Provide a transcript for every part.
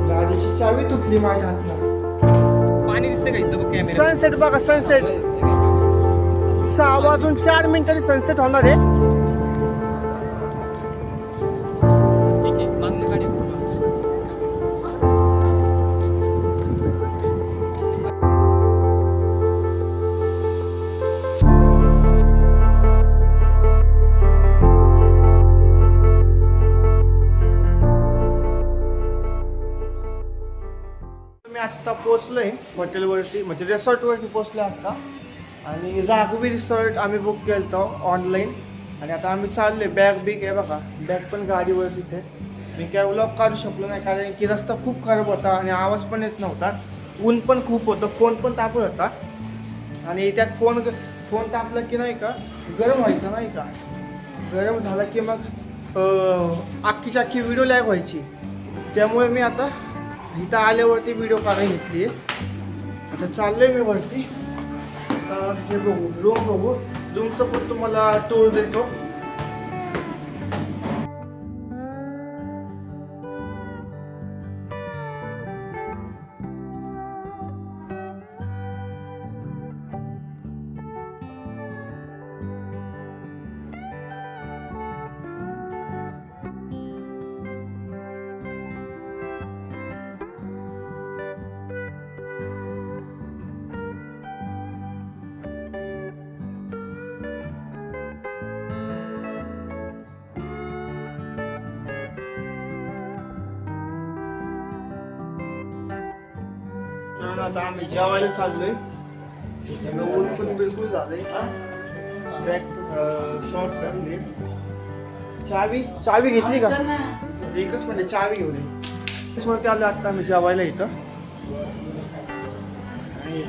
गाडीची चावी तुटली माझ्या हातनं. पाणी दिसतंय का इथं कॅमेरा? सनसेट बघा, सनसेट 6:04 सनसेट होणार आहे. ठीक आहे, मागणं गाडी. मी आत्ता पोचलोय हॉटेलवरती, म्हणजे रिसॉर्टवरती पोचलो आत्ता. आणि राघवी रिसॉर्ट आम्ही बुक केलं होतं ऑनलाईन. आणि आता आम्ही चाललोय. बॅग बिग आहे बघा, बॅग पण गाडीवरतीच आहे. मी काय व्लॉग काढू शकलो नाही कारण की रस्ता खूप खराब होता आणि आवाज पण येत नव्हता. ऊन पण खूप होतं, फोन पण तापत होता. आणि त्यात फोन तापला की नाही का गरम व्हायचं नाही का, गरम झाला की मग अख्खीची अख्खी व्हिडिओ लॅग व्हायची. त्यामुळे मी आता इथं आल्यावरती व्हिडिओ काढायला घेतली. आता चाललोय मी वरती. हे बघू, रूम बघू, रूमचं पण तुम्हाला टूर देतो. आता आम्ही जेवायला चाललोय. सगळं ऊन पण बिलकुल झालंय. शॉर्ट्स घातले. चावी घेतली का? एकच म्हणजे चावी घेऊन ये. वरती आलो आता आम्ही जेवायला इथं. आणि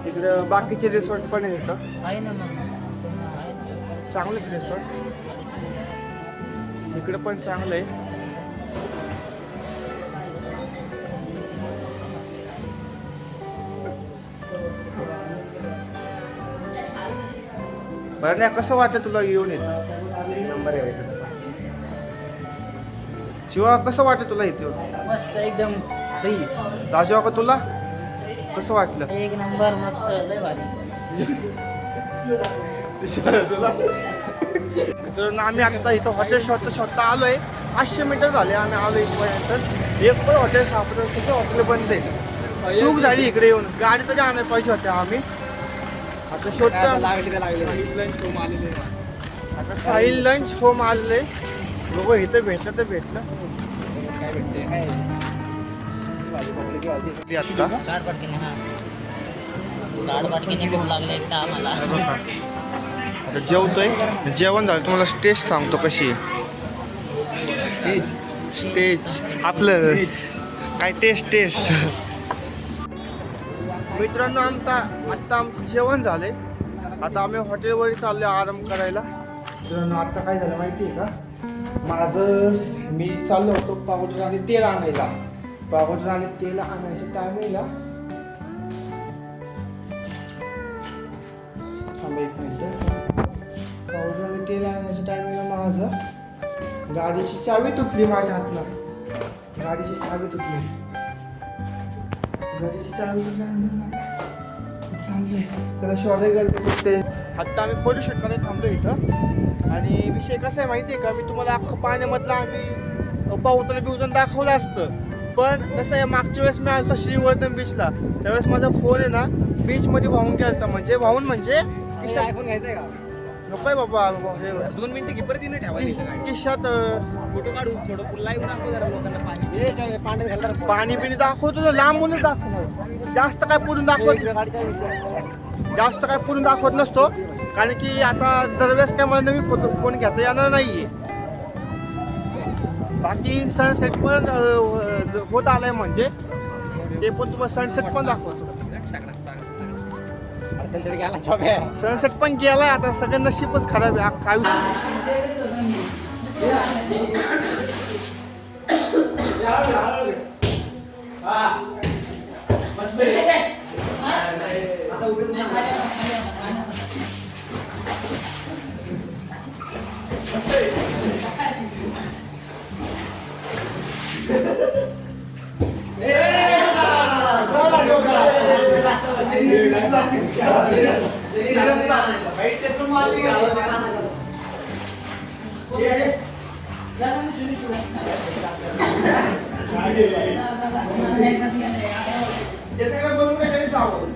इकडं बाकीचे रिसॉर्ट पण आहे इथं, चांगलेच रिसॉर्ट. इकडं पण चांगलं आहे. बरं नाही, कसं वाटतं तुला येऊन येतं? नंबर आहे शिवा, कसं वाटतं तुला इथे? मस्त एकदम सही. राजू का तुला कसं वाटलं? एक नंबर, मस्त लय भारी. तर आम्ही आता इथं हॉटेल शोधता आलोय. 500 मीटर झाले आम्ही आलो इथपर्यंत. एक पण हॉटेल सापडलं, तिथं हॉटेल बंद आहे. चूक झाली इकडे येऊन, गाडी तरी आणायला पाहिजे होते आम्ही. आता शोधतो. आता साहिल लंच होम आलेले. बघू इथं भेटलं तर भेटलं. काय भेटते काय? आता जेवतोय. जेवण झालं, तुम्हाला स्टेज सांगतो कशी आहे. स्टेज आपलं काय टेस्ट. मित्रांनो, आत्ता आमचं जेवण झालंय. आता आम्ही हॉटेलवर चाललोय आराम करायला. मित्रांनो, आत्ता काय झालं माहिती आहे का, मी चाललो होतो पावडर आणि तेल आणायला. पावडर आणि तेल आणायच्या टायमिंगला एक मिनिट. पावडर आणि तेल आणायच्या टायमिंगला माझं गाडीची चावी तुटली माझ्या हातनं. गाडीची चावी तुटली चांगले त्याला शोधायला गेलो ते. आत्ता आम्ही फोटोशूट करायला थांबलो इथं. आणि विषय कसा आहे माहिती आहे का, मी तुम्हाला अख्खं पाण्यामधलं आम्ही पावताला बिवताना दाखवलं असतं. पण कसं आहे, मागच्या वेळेस मी आलो होतो श्रीवर्धन बीचला. त्यावेळेस माझा फोन आहे ना बीचमध्ये वाहून गेला. म्हणजे आयफोन घ्यायचंय का? नकोय बाबा. 2 मिनिटं घे, परत येणं ठेवायला किशात फोटो काढू, थोडं लाईव्ह दाखव जरा लोकांना. पाणी घालणार. पाणी बिणी दाखवतो, लांबूनच दाखवतो. जास्त काय पुढून दाखवत नसतो. कारण की आता दरवेळेस काय मला नवीन फोन घेता येणार नाहीये. बाकी सनसेट पण होत आलाय, म्हणजे ते पण तुम्हाला सनसेट पण दाखवतो. सनसेट पण गेलाय. आता सगळं नशीबच खराब आहे. काय त्याच्याकडे बघून काही जावं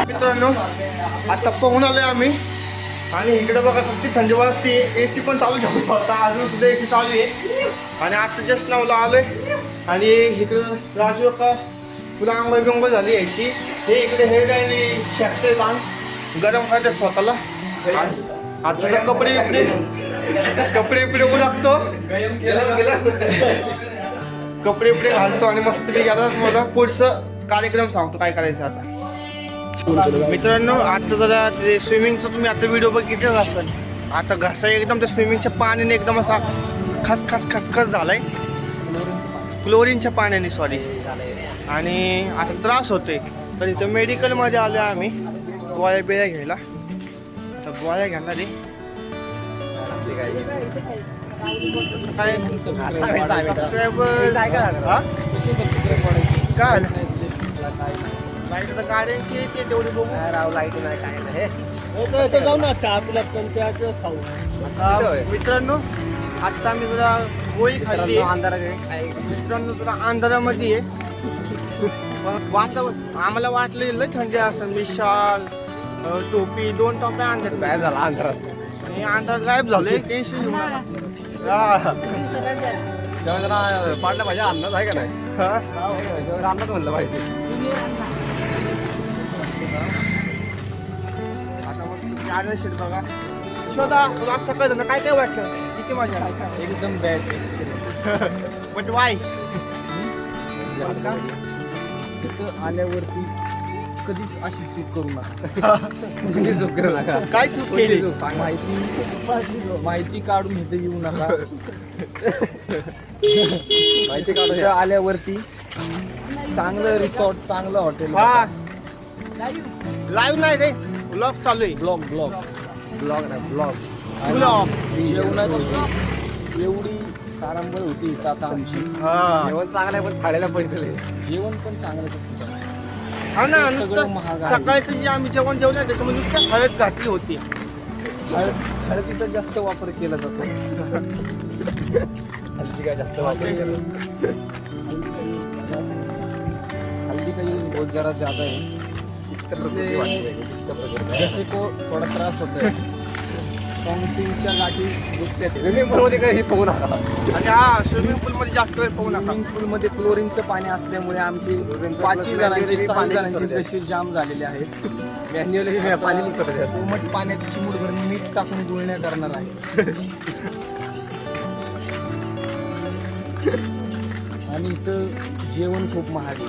मित्रांनो आता पोहून आलोय आम्ही आणि इकडे बघा कसली थंडी वाजते. AC पण चालू ठेवला होता, अजून सुद्धा AC चालू आहे. आणि आता जस्ट नावला आलोय आणि इकडं राजू का फुला आंघोळ बिंघोळ झाली यायची. हे इकडे हेड आणि शेकते जाण गरम करते स्वतःला आता तर कपडे उरकतो, कपडे घालतो आणि मस्त मी आता मला पुढचं कार्यक्रम सांगतो काय करायचं आता. मित्रांनो आता जरा ते स्विमिंगचं तुम्ही आता व्हिडिओ बघितलं असेल. आता घसा एकदम त्या स्विमिंगच्या पाण्याने एकदम असा खसखस झालाय, क्लोरीनच्या पाण्याने सॉरी. आणि आता त्रास होतोय, तर इथं मेडिकलमध्ये आलो आम्ही गोळ्या बिळ्या घ्यायला. आता गोळ्या घेणार आहे काय सबस्क्रायबर काय लाईट आता गाड्यांची येते तेवढी बघू. लाईट नाही काय नाही जाऊ ना चहा पिला खाऊ. आता मित्रांनो आता आम्ही जरा गोळी खाल्ली मित्रांनो, जरा अंधारामध्ये आहे. वातावरण आम्हाला वाटलं लय थंडी असं. विशाल टोपी 2 टोप्या अंधार काय झाला अंधारात. आणि अंधार गायब झालंय. टेन्शन घेऊ नका. तेव्हा जरा पाडला पाहिजे, अंदाज आहे का नाही. तेव्हा अंदाज म्हणलं पाहिजे. आता मस्त आलं शेट बघा. शोधा तुला असं सकाळ काय काय वाटलं, किती मजा एकदम बॅड एक्सपिरियन्स. बट वाय तिथं आल्यावरती कधीच अशी चूक करू नका. कधी चूक करू नका. काय चूक केली? माहिती काढून इथे येऊ नका. माहिती काढून आल्यावरती चांगलं रिसॉर्ट, चांगलं हॉटेल. हा लाईव्ह नाही रे, ब्लॉग चालू आहे. ब्लॉग ब्लॉग जेवणाची एवढी तारांबळ होती इथं आता आमची. जेवण चांगलं आहे पण खायला पैसे नाही. जेवण पण चांगलं कसं हा ना. सगळं नुसतं महाग आहे. सकाळचं जे आम्ही जेवण जेवलं त्याच्यामध्ये नुसतं हळद घातली होती. हळदीचा जास्त वापर केला जातो. हळदी काय जास्त वापर केला जातो. हल्दी का यूज बहुत जरा ज्यादा है. जैसे को थोडा त्रास होता है. काउन्सिलच्या गाठी दुखते. स्विमिंग पूलमध्ये काही पोहू नका. आणि हा स्विमिंग पूलमध्ये जास्त वेळ पोहू नका. स्विमिंग पूलमध्ये क्लोरीनचं पाणी असल्यामुळे आमची 5 जणांची 6 जणांची तशी जाम झालेले आहेत. मॅन्युअली पाणी मिक्स होतं. कोमट पाण्यात चिमूटभर मीठ टाकून गुळण्या करणार आहे. आणि इथं जेवण खूप महाग आहे.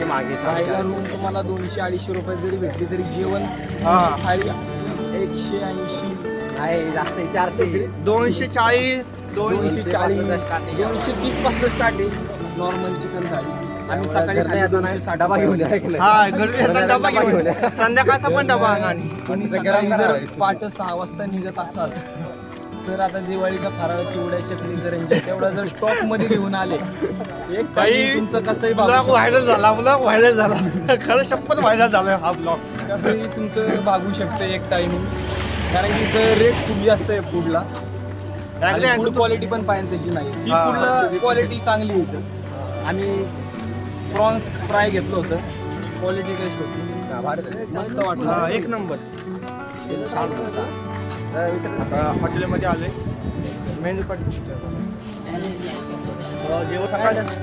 राहायला रूम तुम्हाला 200-250 रुपये जरी भेटली तरी जेवण थाळी 180 आहे. जास्त 400 240 230 पासून स्टार्टिंग नॉर्मल चिकन थाळी. आम्ही सकाळी डबा घेऊन हा घरी येताना डबा घेऊन संध्याकाळचा पण डबा आणा. तुम्ही सकाळी जर पहाटे 6 वाजता निघत असाल तर आता दिवाळीचा फराळ, चिवड्या, चटणी, करंज्या तेवढा जर स्टॉक मध्ये घेऊन आले एक टाइम तुमचं कसंही ब्लॉग व्हायरल झाला खरं शपथ व्हायरल झाला हा ब्लॉग. कसंही तुमचं भागू शकतं एक टायमिंग. कारण की इथं रेट खूप जास्त आहे फूडला. फूड क्वालिटी पण पाहिजे तशी नाही. सी फूडला क्वालिटी चांगली होतं. आम्ही प्रॉन्स फ्राय घेतलं होतं. क्वालिटी टेस्ट होती, मस्त वाटलं. एक नंबर. हॉटेलमध्ये आले मेनू पण जेव्हा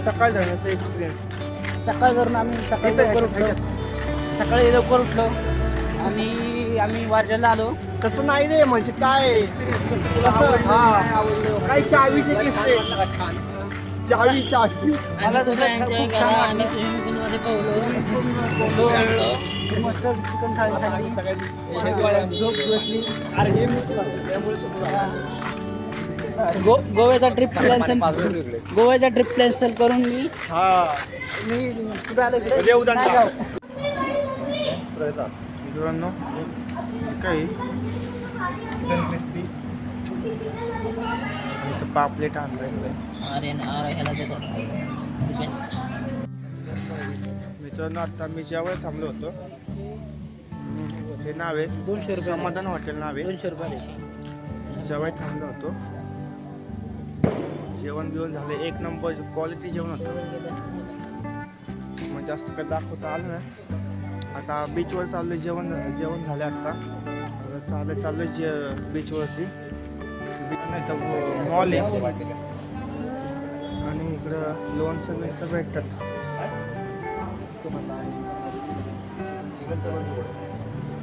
सकाळ जाण्याचा एक्सपिरियन्स. सकाळ धरून आम्ही सकाळी लवकर उठलो आणि आम्ही वारजेला आलो. तसं नाही रे, म्हणजे काय कसं काय चावीचे किस्से. चावी मला तुझं एन्जॉय करा. आम्ही स्विमिंग पूलमध्ये पोहलो, मस्त चिकन थाळी खाल्ली. गोव्याचा ट्रिप कॅन्सल करून मी कुठे आलो इकडे रेवदंडा. मित्रांनो काय चिकन क्रिस्पी पापलेट आणलं. अरे ह्याला देतो मित्रांनो आता मी जेवायला थांबलो होतो. हे नाव आहे 200 रुपये. समाधान हॉटेल नाव आहे. 200 रुपये. जेवायला थांबलो होतो. जेवण बिवण झालं एक नंबर क्वालिटी जेवण होतं. मग जास्त काही दाखवता आलं ना. आता बीचवर चाललोय. जेवण झालं आता चाललोय बीचवरती. बीच नाही तर मॉल आहे आणि इकडं लोणचं भेटतात.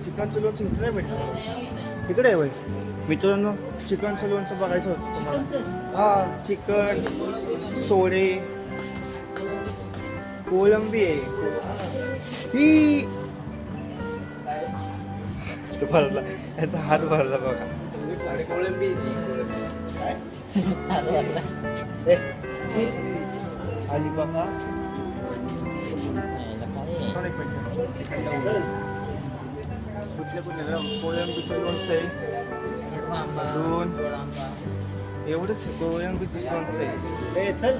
चिकनचं लोणचं इथं नाही भेटलं, इकडे आहे वय मित्रांनो. चिकनचं लोणचं बघायचं होतं तुम्हाला. हा चिकन, सोडे, कोळंबी आहे ही. तो भरला, याचा हात भरला बघा. आली बघा. कुठल्या कुठल्या कोळंबीचं लोणचं आहे अजून एवढंच. कोळंबीचं लोणचं आहे. चल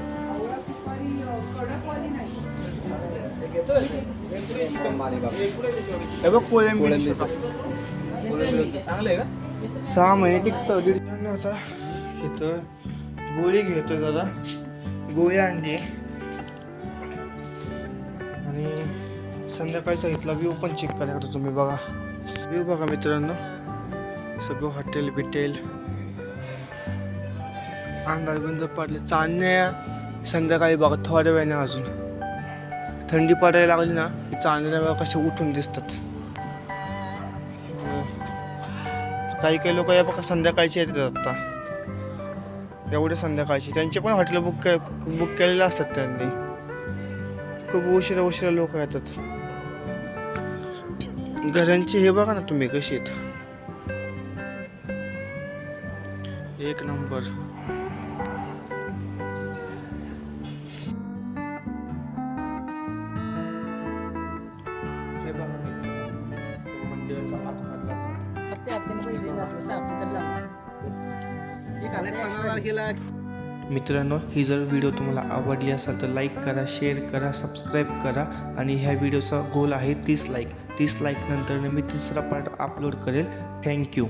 हे बघ कोळंबी चांगलं आहे का? 6 महिने टिकतं. दीड महिन्याचा. इथं गोळी घेतो जरा, गोळी आणली आणि संध्याकाळचा इथला व्ह्यू पण चेक करायचा तुम्ही बघा. व्ह्यू बघा मित्रांनो, सगळं हॉटेल बिटेल. अंगार बिंद पडले, चांदण्या संध्याकाळी बघा थोड्या वेळाने. अजून थंडी पडायला लागली ना की चांदण्या बघा कशा उठून दिसतात. काही काही लोक या बघा संध्याकाळचे येतात आता, एवढे संध्याकाळचे. त्यांचे पण हॉटेल बुक केलेले असतात त्यांनी. खूप उशिरा लोक येतात. घरांची हे बघा ना तुम्ही कशी आहेत, एक नंबर. हे बघा मंदिराचा आतमधला मित्रांनो. ही जर व्हिडिओ तुम्हाला आवडली असेल तर लाईक करा, शेअर करा, सबस्क्राईब करा. आणि ह्या व्हिडिओचा गोल आहे 30 लाईक. 30 लाईक नंतर मी तिसरा पार्ट अपलोड करेल. थँक्यू.